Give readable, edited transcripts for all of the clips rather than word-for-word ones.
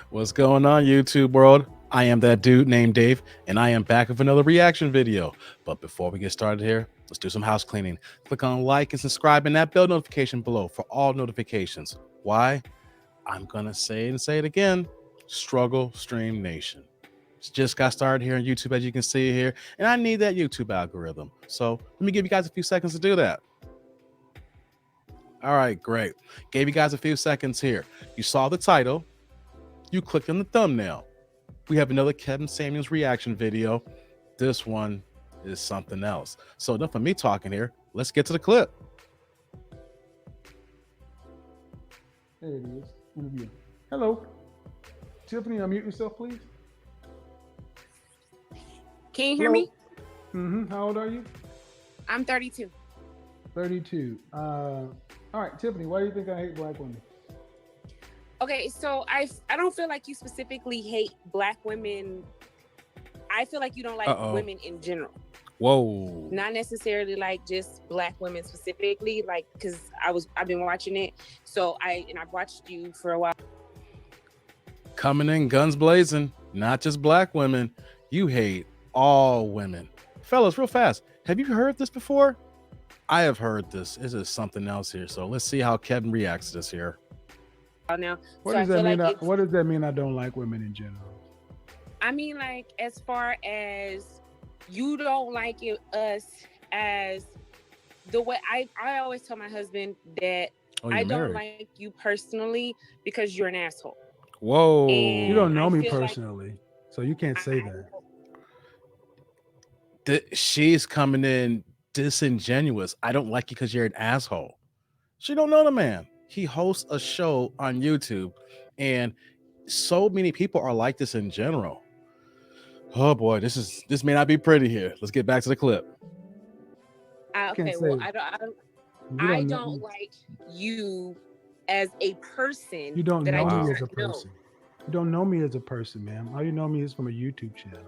What's going on, YouTube world? I am that dude named Dave, and I am back with another reaction video. But before we get started here, let's do some house cleaning. Click on like and subscribe and that bell notification below for all notifications. Why? I'm gonna say it and say it again. Struggle Stream Nation. Just got started here on YouTube, as you can see here, and I need that YouTube algorithm. So let me give you guys a few seconds to do that. All right, great. Gave you guys a few seconds here. You saw the title. You clicked on the thumbnail. We have another Kevin Samuels reaction video. This one is something else. So enough of me talking here. Let's get to the clip. There it is. Interview. Hello. Tiffany, unmute yourself, please. Can you hear me? How old are you? I'm 32. 32. All right, Tiffany, why do you think I hate black women? Okay, so I don't feel like you specifically hate black women. I feel like you don't like women in general. Whoa. Not necessarily like just black women specifically, like because I've been watching it. So I've watched you for a while. Coming in guns blazing, not just black women. You hate all women. Fellas, real fast. Have you heard this before? I have heard this. This is something else here. So let's see how Kevin reacts to this here. Now, What so does that mean? What does that mean? I don't like women in general. I mean, like as far as you don't like us as the way I always tell my husband that I don't like you personally because you're an asshole. Whoa. And you don't know me personally, so you can't say that. She's coming in disingenuous. I don't like you because you're an asshole. She don't know the man. He hosts a show on YouTube, and so many people are like this in general. Oh boy, this may not be pretty here. Let's get back to the clip. Okay, well, I don't like you as a person. You don't know me as a person. You don't know me as a person, ma'am. All you know me is from a YouTube channel.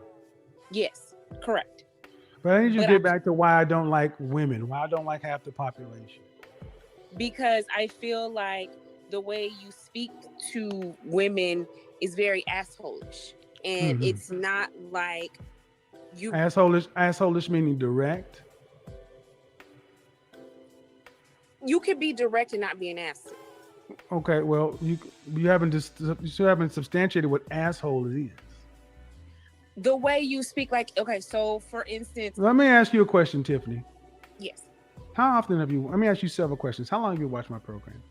Yes, correct. But I need you to get back to why I don't like women, why I don't like half the population. Because I feel like the way you speak to women is very assholish. And it's not like you... Assholish meaning direct? You can be direct and not be an asshole. Okay, well, you haven't substantiated what asshole is. The way you speak, like, okay, so for instance... Let me ask you a question, Tiffany. Yes. How often have you... Let me ask you several questions. How long have you watched my program?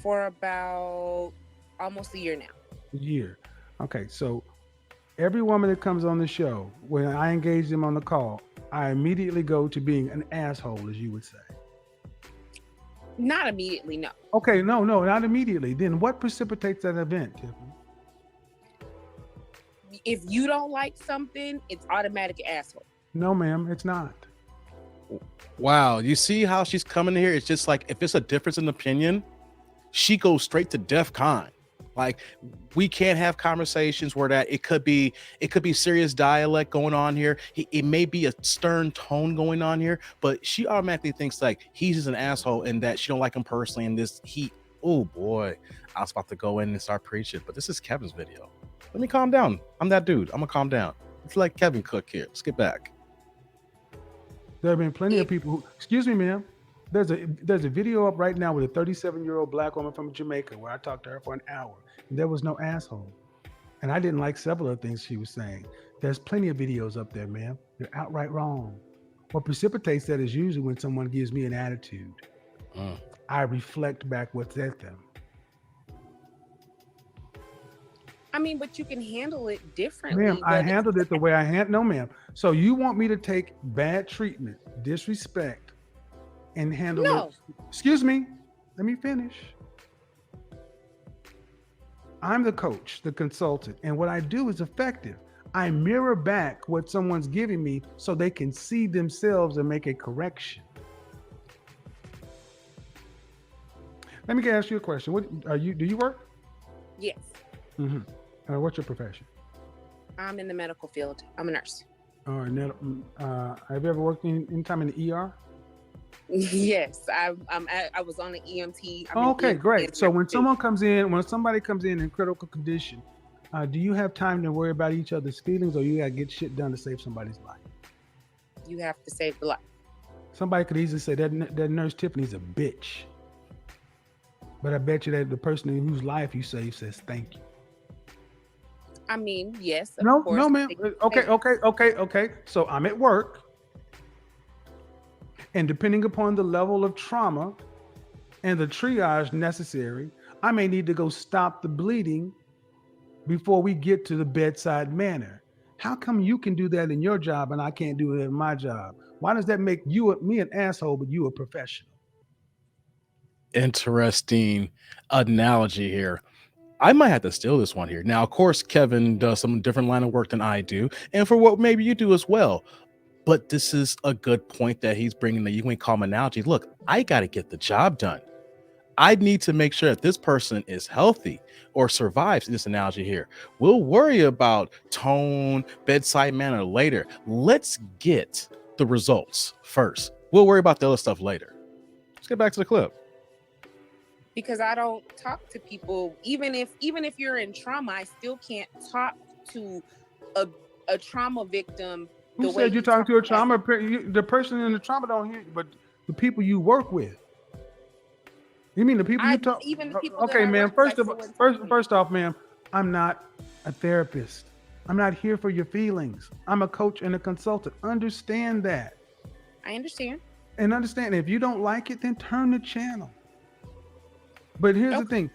For about almost a year now. A year. Okay, so every woman that comes on the show, when I engage them on the call, I immediately go to being an asshole, as you would say. Not immediately, no. Okay, no, not immediately. Then what precipitates that event, Tiffany? If you don't like something, it's automatic asshole. No, ma'am, it's not. Wow, you see how she's coming here? It's just like, if it's a difference in opinion, she goes straight to DEFCON. Like, we can't have conversations where that it could be serious dialect going on here. It may be a stern tone going on here, but she automatically thinks like he's just an asshole and that she don't like him personally. And oh boy, I was about to go in and start preaching, but this is Kevin's video. Let me calm down. I'm that dude. I'm gonna calm down. It's like Kevin Cook here. Let's get back. There have been plenty of people who, excuse me, ma'am. There's a video up right now with a 37-year-old black woman from Jamaica where I talked to her for an hour and there was no asshole. And I didn't like several of the things she was saying. There's plenty of videos up there, ma'am. You're outright wrong. What precipitates that is usually when someone gives me an attitude. I reflect back what's at them. I mean, but you can handle it differently. Ma'am, I handled it the way I no, ma'am. So you want me to take bad treatment, disrespect, and handle it? Excuse me, let me finish. I'm the coach, the consultant, and what I do is effective. I mirror back what someone's giving me so they can see themselves and make a correction. Let me ask you a question. Do you work? Yes. What's your profession? I'm in the medical field. I'm a nurse. All right. Have you ever worked any time in the ER? Yes, I was on the EMT. Okay, great. So when somebody comes in critical condition, do you have time to worry about each other's feelings, or you gotta get shit done to save somebody's life? You have to save the life. Somebody could easily say that nurse Tiffany's a bitch, but I bet you that the person in whose life you save says thank you. I mean, yes. No, ma'am. Okay. So I'm at work, and depending upon the level of trauma and the triage necessary, I may need to go stop the bleeding before we get to the bedside manner. How come you can do that in your job and I can't do it in my job? Why does that make me an asshole, but you a professional? Interesting analogy here. I might have to steal this one here. Now, of course, Kevin does some different line of work than I do, and for what maybe you do as well. But this is a good point that he's bringing, that you can call him analogy. Look, I got to get the job done. I need to make sure that this person is healthy or survives in this analogy here. We'll worry about tone, bedside manner later. Let's get the results first. We'll worry about the other stuff later. Let's get back to the clip. Because I don't talk to people, even if you're in trauma, I still can't talk to a trauma victim. Who said you're talking to a trauma? The person in the trauma don't hear you, but the people you work with. You mean the people you talk? Even the people. Okay, ma'am. First off, ma'am, I'm not a therapist. I'm not here for your feelings. I'm a coach and a consultant. Understand that. I understand. And understand, if you don't like it, then turn the channel. But here's the thing: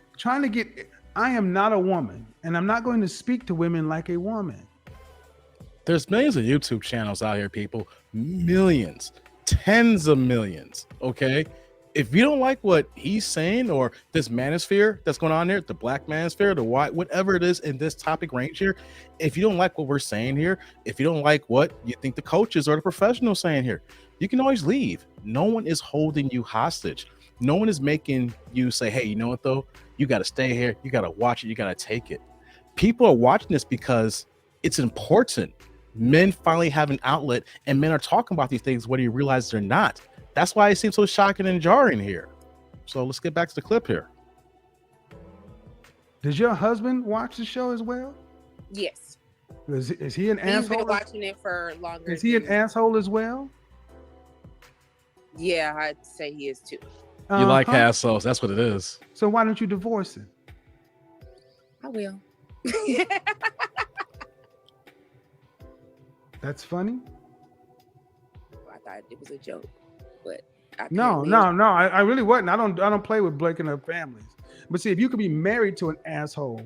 I am not a woman, and I'm not going to speak to women like a woman. There's millions of YouTube channels out here, people. Millions, tens of millions. Okay. If you don't like what he's saying, or this manosphere that's going on there, the black manosphere, the white, whatever it is in this topic range here, if you don't like what we're saying here, if you don't like what you think the coaches or the professionals saying here, you can always leave. No one is holding you hostage. No one is making you say, hey, you know what though? You got to stay here. You got to watch it. You got to take it. People are watching this because it's important. Men finally have an outlet, and men are talking about these things whether you realize they're not. That's why it seems so shocking and jarring here. So let's get back to the clip here. Does your husband watch the show as well? Yes. Is he an asshole? He's been watching it for longer. Is he an asshole as well? Yeah, I'd say he is too. You like assholes. That's what it is. So why don't you divorce him? I will. That's funny. I thought it was a joke, but no. I really wasn't. I don't play with breaking up families. But see, if you could be married to an asshole,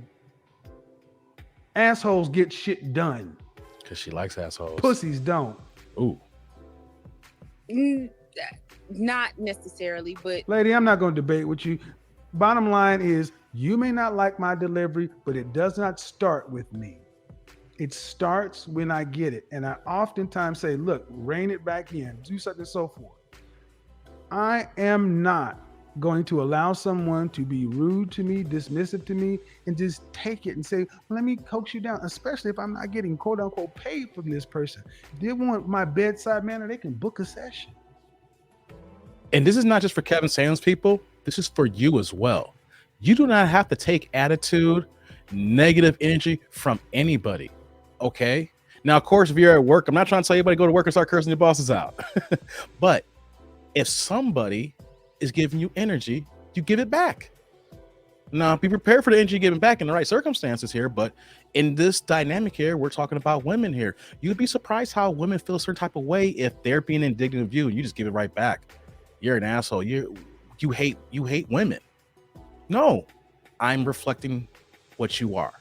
assholes get shit done. Because she likes assholes. Pussies don't. Ooh. Not necessarily, but lady, I'm not going to debate with you. Bottom line is, you may not like my delivery, but it does not start with me. It starts when I get it. And I oftentimes say, look, rein it back in, do such and so forth. I am not going to allow someone to be rude to me, dismissive to me, and just take it and say, let me coax you down, especially if I'm not getting quote unquote paid from this person. If they want my bedside manner, they can book a session. And this is not just for Kevin Samuels people. This is for you as well. You do not have to take attitude, negative energy from anybody. Okay. Now, of course, if you're at work, I'm not trying to tell anybody go to work and start cursing your bosses out. But if somebody is giving you energy, you give it back. Now, be prepared for the energy given back in the right circumstances here. But in this dynamic here, we're talking about women here. You'd be surprised how women feel a certain type of way if they're being indignant of you and you just give it right back. You're an asshole. You hate women. No, I'm reflecting what you are.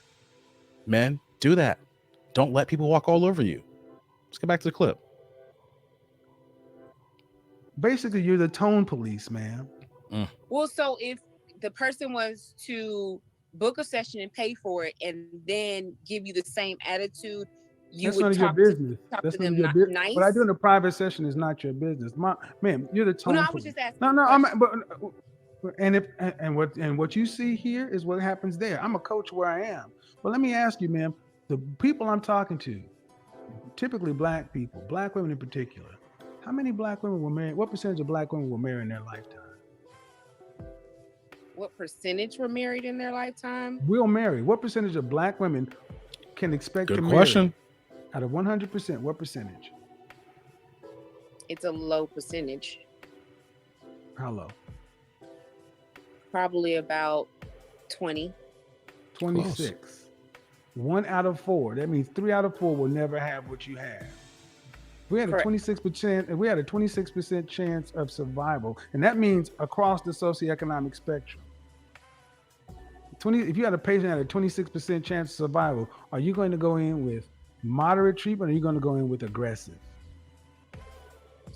Men, do that. Don't let people walk all over you. Let's get back to the clip. Basically, you're the tone police, man. Well, so if the person was to book a session and pay for it and then give you the same attitude, that's none of your business. That's none of your business. Nice. What I do in a private session is not your business. Man, you're the tone. No, I was just asking. And what you see here is what happens there. I'm a coach where I am. But let me ask you, ma'am, the people I'm talking to, typically black people, black women in particular, How many black women were married? What percentage of black women were married in their lifetime? What percentage were married in their lifetime? Will marry. What percentage of black women can expect Good to question. marry? Out of 100%, what percentage? It's a low percentage. How low? Probably about 20. 26. Close. 1 out of 4. That means 3 out of 4 will never have what you have. We had Correct. A 26%. We had a 26% chance of survival, and that means across the socioeconomic spectrum. If you had a patient that had a 26% chance of survival, are you going to go in with moderate treatment, or are you going to go in with aggressive?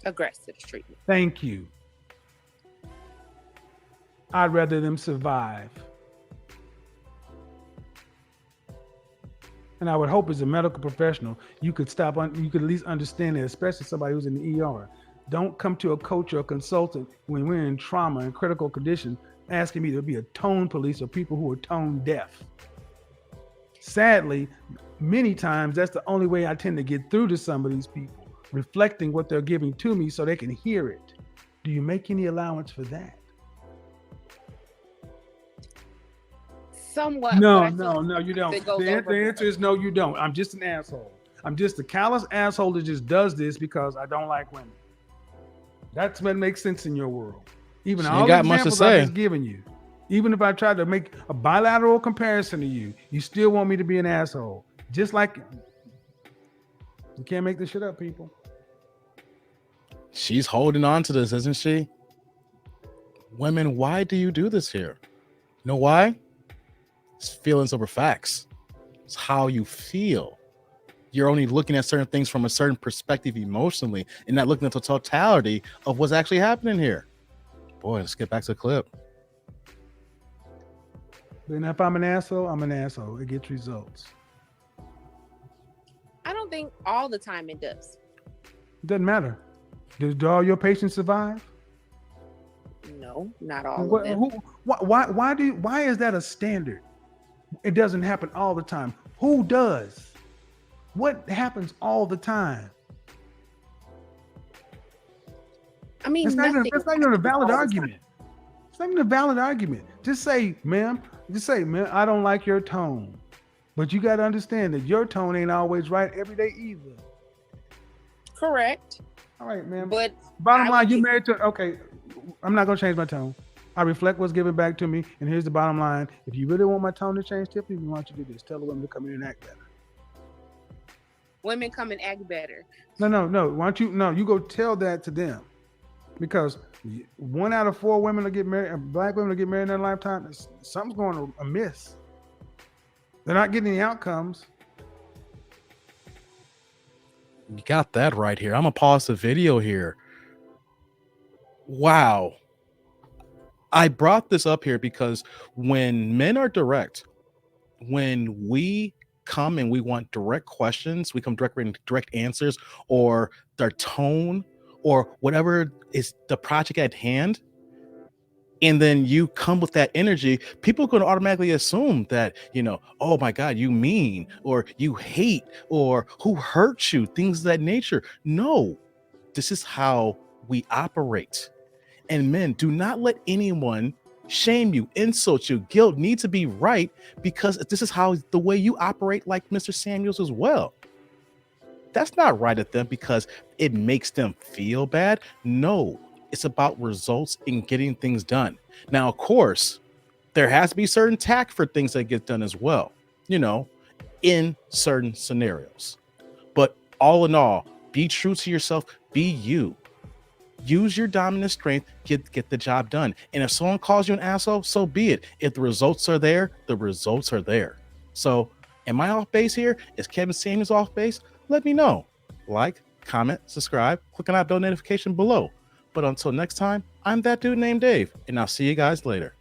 Aggressive treatment. Thank you. I'd rather them survive. And I would hope as a medical professional, you could you could at least understand it, especially somebody who's in the ER. Don't come to a coach or a consultant when we're in trauma and critical condition asking me to be a tone police or people who are tone deaf. Sadly, many times that's the only way I tend to get through to some of these people, reflecting what they're giving to me so they can hear it. Do you make any allowance for that? Somewhat. No, you don't. The answer is no, you don't. I'm just an asshole. I'm just a callous asshole that just does this because I don't like women. That's what makes sense in your world. Even all the examples I was giving you. Even if I tried to make a bilateral comparison to you, you still want me to be an asshole. Just like you can't make this shit up, people. She's holding on to this, isn't she? Women, why do you do this here? You know why? It's feelings over facts. It's how you feel. You're only looking at certain things from a certain perspective emotionally and not looking at the totality of what's actually happening here. Boy, let's get back to the clip. Then if I'm an asshole, I'm an asshole. It gets results. I don't think all the time it does. It doesn't matter. Do all your patients survive? No, not all of them. Why is that a standard? It doesn't happen all the time. Who does? What happens all the time? I mean, that's not even a valid argument. It's not even a valid argument. Just say, ma'am, I don't like your tone. But you got to understand that your tone ain't always right every day either. Correct. All right, ma'am. But bottom line, you married to, okay, I'm not going to change my tone. I reflect what's given back to me. And here's the bottom line. If you really want my tone to change, Tiffany, why don't you do this? Tell the women to come in and act better. Women come and act better. No. Why don't you? No, you go tell that to them. Because 1 out of 4 women that get married, black women that get married in their lifetime, something's going amiss. They're not getting the outcomes. You got that right here. I'm gonna pause the video here. Wow. I brought this up here because when men are direct, when we come and we want direct questions, we come direct answers, or their tone, or whatever is the project at hand, and then you come with that energy, people are going to automatically assume that, oh my God, you mean, or you hate, or who hurt you, things of that nature. No, this is how we operate. And men, do not let anyone shame you, insult you. Guilt needs to be right, because this is how the way you operate, like Mr. Samuels as well. That's not right at them because it makes them feel bad. No, it's about results and getting things done. Now, of course, there has to be certain tact for things that get done as well, in certain scenarios. But all in all, be true to yourself, be you. Use your dominant strength, get the job done. And if someone calls you an asshole, so be it. If the results are there, the results are there. So am I off base here? Is Kevin Samuels off base? Let me know. Like, comment, subscribe, click on that bell notification below. But until next time, I'm that dude named Dave, and I'll see you guys later.